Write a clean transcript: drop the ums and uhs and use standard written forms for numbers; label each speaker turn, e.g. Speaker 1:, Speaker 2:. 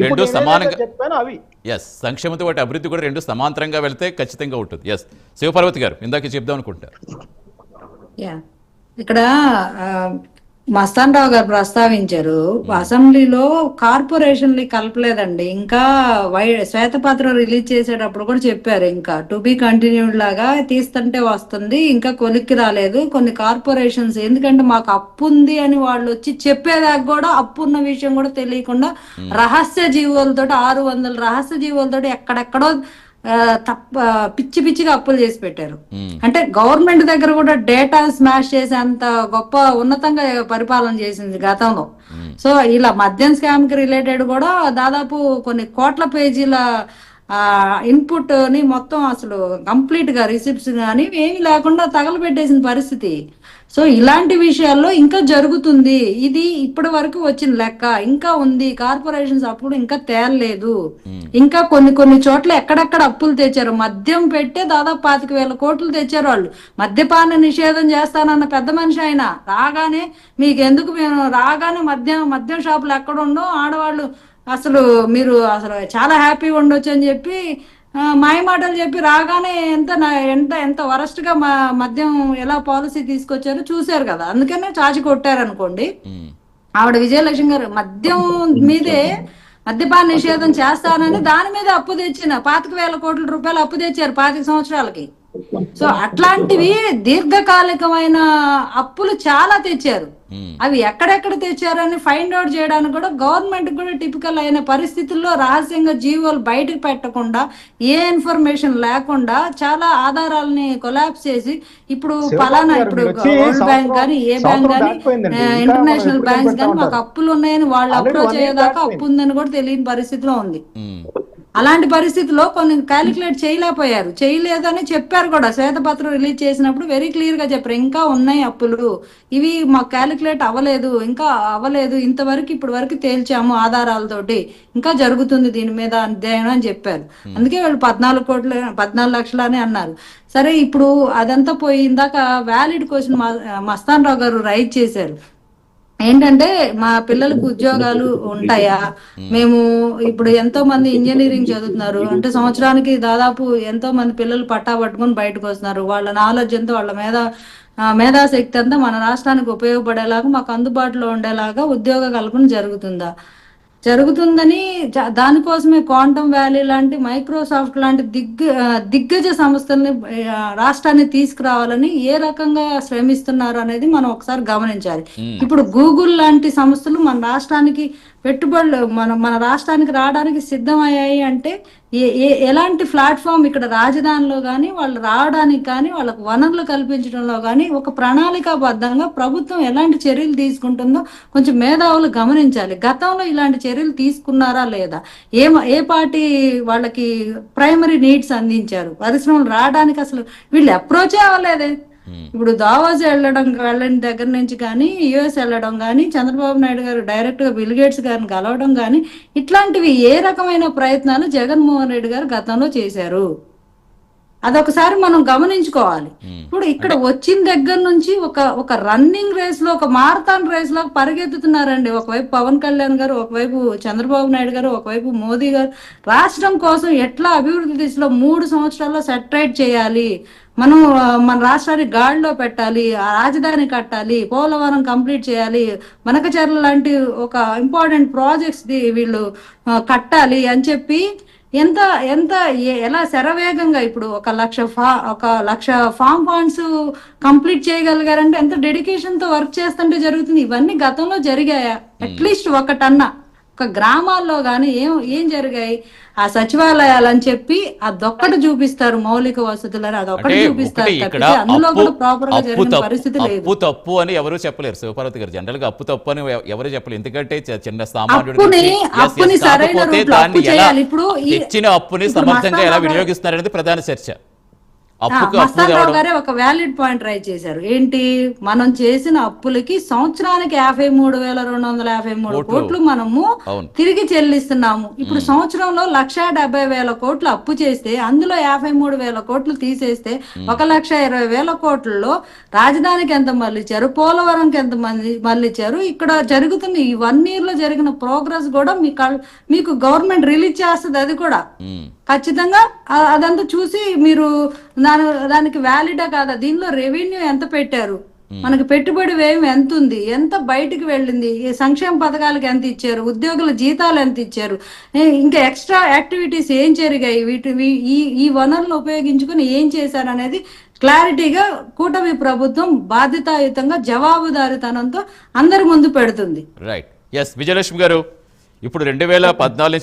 Speaker 1: రెండు సమానంగా
Speaker 2: చెప్పాను అవి.
Speaker 1: ఎస్, సంక్షేమంతో వాటి అభివృద్ధి కూడా రెండు సమాంతరంగా వెళ్తే ఖచ్చితంగా ఉంటుంది. ఎస్, శివపార్వతి గారు ఇందాక చెప్దాం అనుకుంటారు.
Speaker 3: ఇక్కడ మస్తాన్ రావు గారు ప్రస్తావించారు, అసెంబ్లీలో కార్పొరేషన్లు కలపలేదండి. ఇంకా శ్వేతపత్రం రిలీజ్ చేసేటప్పుడు కూడా చెప్పారు, ఇంకా టు బి కంటిన్యూడ్ లాగా తీస్తుంటే వస్తుంది, ఇంకా కొలిక్కి రాలేదు కొన్ని కార్పొరేషన్స్. ఎందుకంటే మాకు అప్పు ఉంది అని వాళ్ళు వచ్చి చెప్పేదాకా కూడా అప్పు ఉన్న విషయం కూడా తెలియకుండా రహస్య జీవులతో 600 రహస్య జీవులతో ఎక్కడెక్కడో పిచ్చి పిచ్చిగా అప్పులు చేసి పెట్టారు. అంటే గవర్నమెంట్ దగ్గర కూడా డేటా స్మాష్ చేసి అంత గొప్ప ఉన్నతంగా పరిపాలన చేసింది గతంలో. సో ఇలా మద్యం స్కామ్ కి రిలేటెడ్ కూడా దాదాపు కొన్ని కోట్ల పేజీల ఇన్పుట్ ని మొత్తం అసలు కంప్లీట్ గా రిసిప్ట్స్ కానీ ఏమీ లేకుండా తగలబెట్టేసిన పరిస్థితి. సో ఇలాంటి విషయాల్లో ఇంకా జరుగుతుంది. ఇది ఇప్పటి వరకు వచ్చిన లెక్క ఇంకా ఉంది. కార్పొరేషన్స్ అప్పుడు ఇంకా తేలలేదు. ఇంకా కొన్ని చోట్ల ఎక్కడెక్కడ అప్పులు తెచ్చారు. మద్యం పెట్టే దాదాపు 25,000 కోట్లు తెచ్చారు వాళ్ళు. మద్యపాన నిషేధం చేస్తానన్న పెద్ద మనిషి ఆయన రాగానే మీకు ఎందుకు, మేము రాగానే మద్యం షాపులు ఎక్కడ ఉండో ఆడవాళ్ళు అసలు మీరు అసలు చాలా హ్యాపీగా ఉండొచ్చు అని చెప్పి మాయ మాటలు చెప్పి రాగానే ఎంత ఎంత ఎంత వరస్ట్ గా మద్యం ఎలా పాలసీ తీసుకొచ్చారో చూశారు కదా. అందుకనే చాచి కొట్టారు అనుకోండి. ఆవిడ విజయలక్ష్మి గారు మద్యం మీదే మద్యపాన నిషేధం చేస్తానని దాని మీద అప్పు తెచ్చిన 25,000 కోట్ల రూపాయలు అప్పు తెచ్చారు 25 సంవత్సరాలకి. సో అట్లాంటివి దీర్ఘకాలికమైన అప్పులు చాలా తెచ్చారు. అవి ఎక్కడెక్కడ తెచ్చారని ఫైండ్ అవుట్ చేయడానికి కూడా గవర్నమెంట్ కూడా టిపికల్ అయిన పరిస్థితుల్లో రహస్యంగా జీవోలు బయటకు పెట్టకుండా ఏ ఇన్ఫర్మేషన్ లేకుండా చాలా ఆధారాలని కొలాప్స్ చేసి ఇప్పుడు ఫలానా ఇప్పుడు వరల్డ్ బ్యాంక్ కానీ ఏ బ్యాంక్ కానీ ఇంటర్నేషనల్ బ్యాంక్స్ కానీ మాకు అప్పులు ఉన్నాయని వాళ్ళు అప్రోచ్ అయ్యేదాకా అప్పు ఉందని కూడా తెలియని పరిస్థితిలో ఉంది. అలాంటి పరిస్థితిలో కొన్ని క్యాలిక్యులేట్ చేయలేకపోయారు. చేయలేదని చెప్పారు కూడా. శ్వేతపత్రం రిలీజ్ చేసినప్పుడు వెరీ క్లియర్ గా చెప్పారు, ఇంకా ఉన్నాయి అప్పులు, ఇవి మాకు క్యాలిక్యులేట్ అవ్వలేదు, ఇంకా అవ్వలేదు, ఇంతవరకు ఇప్పటి వరకు తేల్చాము ఆధారాలతోటి, ఇంకా జరుగుతుంది దీని మీద అధ్యయనం అని చెప్పారు. అందుకే వాళ్ళు 14 లక్షలు అని అన్నారు. సరే ఇప్పుడు అదంతా పోయి ఇందాక వ్యాలిడ్ క్వశ్చన్ మస్తాన్ రావు గారు రైజ్ చేశారు. ఏంటంటే మా పిల్లలకు ఉద్యోగాలు ఉంటాయా, మేము ఇప్పుడు ఎంతో మంది ఇంజనీరింగ్ చదువుతున్నారు అంటే సంవత్సరానికి దాదాపు ఎంతో మంది పిల్లలు పట్టా పట్టుకుని బయటకు వస్తున్నారు. వాళ్ళ నాలెడ్జ్ అంతా వాళ్ళ మేధాశక్తి అంతా మన రాష్ట్రానికి ఉపయోగపడేలాగా మాకు అందుబాటులో ఉండేలాగా ఉద్యోగ కల్పన జరుగుతుందని దానికోసమే క్వాంటమ్ వ్యాలీ లాంటి మైక్రోసాఫ్ట్ లాంటి దిగ్గజ సంస్థల్ని రాష్ట్రాన్ని తీసుకురావాలని ఏ రకంగా శ్రమిస్తున్నారు అనేది మనం ఒకసారి గమనించాలి. ఇప్పుడు గూగుల్ లాంటి సంస్థలు మన రాష్ట్రానికి పెట్టుబడులు మన రాష్ట్రానికి రావడానికి సిద్ధమయ్యాయి అంటే ఎలాంటి ప్లాట్ఫామ్ ఇక్కడ రాజధానిలో కానీ వాళ్ళు రావడానికి కానీ వాళ్ళకు వనరులు కల్పించడంలో కానీ ఒక ప్రణాళికాబద్ధంగా ప్రభుత్వం ఎలాంటి చర్యలు తీసుకుంటుందో కొంచెం మేధావులు గమనించాలి. గతంలో ఇలాంటి చర్యలు తీసుకున్నారా లేదా, ఏ పార్టీ వాళ్ళకి ప్రైమరీ నీడ్స్ అందించారు, పరిశ్రమలు రావడానికి అసలు వీళ్ళు అప్రోచే అవ్వలేదే. ఇప్పుడు దావోస్ వెళ్ళిన దగ్గర నుంచి కానీ యుఎస్ వెళ్ళడం కానీ చంద్రబాబు నాయుడు గారు డైరెక్ట్ గా బిల్ గేట్స్ గారిని కలవడం కానీ ఇట్లాంటివి ఏ రకమైన ప్రయత్నాలు జగన్మోహన్ రెడ్డి గారు గతంలో చేశారు అదొకసారి మనం గమనించుకోవాలి. ఇప్పుడు ఇక్కడ వచ్చిన దగ్గర నుంచి ఒక రన్నింగ్ రేస్ లో, ఒక మారథాన్ రేస్ లో పరిగెత్తుతున్నారండి. ఒకవైపు పవన్ కళ్యాణ్ గారు, ఒకవైపు చంద్రబాబు నాయుడు గారు, ఒకవైపు మోదీ గారు రాష్ట్రం కోసం ఎట్లా అభివృద్ధి దిశలో 3 సంవత్సరాల్లో సెటరేట్ చేయాలి, మనం మన రాష్ట్రాన్ని గాడిలో పెట్టాలి, రాజధాని కట్టాలి, పోలవరం కంప్లీట్ చేయాలి, మనకచర్ల లాంటి ఒక ఇంపార్టెంట్ ప్రాజెక్ట్స్ వీళ్ళు కట్టాలి అని చెప్పి ఎలా శరవేగంగా ఇప్పుడు 1,00,000 ఫామ్ ఫండ్స్ కంప్లీట్ చేయగలిగారంటే ఎంత డెడికేషన్ తో వర్క్ చేస్తుంటే జరుగుతుంది. ఇవన్నీ గతంలో జరిగాయా? అట్లీస్ట్ ఒకటన్నా ఒక గ్రామాల్లో గానీ ఏం జరిగాయి? ఆ సచివాలయాలు అని చెప్పి అదొక్కటి చూపిస్తారు, మౌలిక వసతులని అదొక్కటి చూపిస్తారు తప్పితే అందులో కూడా ప్రాపర్ గా జరిగిన పరిస్థితి లేదు.
Speaker 1: అప్పు తప్పు అని ఎవరు చెప్పలేరు శివపార్వతి గారు. జనరల్ గా అప్పు తప్పు అని ఎవరు చెప్పలేరు. ఎందుకంటే చిన్న
Speaker 3: అప్పుని సరైన
Speaker 1: ఇచ్చిన అప్పుని సమర్థంగా ఎలా వినియోగిస్తున్నారు అనేది ప్రధాన చర్చ. అప్పుకు అప్పు
Speaker 3: మస్తాన్ రావు
Speaker 1: తేవడం
Speaker 3: గారే ఒక వ్యాలిడ్ పాయింట్ రైజ్ చేశారు. ఏంటి, మనం చేసిన అప్పులకి సంవత్సరానికి 53,253 కోట్లు మనము
Speaker 1: అవును.
Speaker 3: తిరిగి చెల్లిస్తున్నాము. ఇప్పుడు సంవత్సరంలో 1,70,000 కోట్లు అప్పు చేస్తే అందులో 53,000 కోట్లు తీసేస్తే 1,20,000 కోట్లలో రాజధానికి ఎంత మళ్ళిచ్చారు, పోలవరంకి ఎంత మళ్ళిచ్చారు, ఇక్కడ జరుగుతున్న ఈ 1 year లో జరిగిన ప్రోగ్రెస్ కూడా మీకు గవర్నమెంట్ రిలీజ్ చేస్తుంది. అది కూడా ఖచ్చితంగా అదంతా చూసి మీరు దానికి వ్యాలిడా కాదా, దీనిలో రెవెన్యూ ఎంత పెట్టారు, మనకి పెట్టుబడి వ్యయం ఎంత ఉంది, ఎంత బయటికి వెళ్ళింది, ఈ సంక్షేమ పథకాలకు ఎంత ఇచ్చారు, ఉద్యోగుల జీతాలు ఎంత ఇచ్చారు, ఇంకా ఎక్స్ట్రా యాక్టివిటీస్ ఏం జరిగాయి, ఈ వనరులు ఉపయోగించుకొని ఏం చేశారు అనేది క్లారిటీగా కూటమి ప్రభుత్వం బాధ్యతాయుతంగా జవాబుదారీతనంతో అందరి ముందు పెడుతుంది.
Speaker 1: రైట్. ఎస్ విజయలక్ష్మి గారు, ఇప్పుడు 2014 నుంచి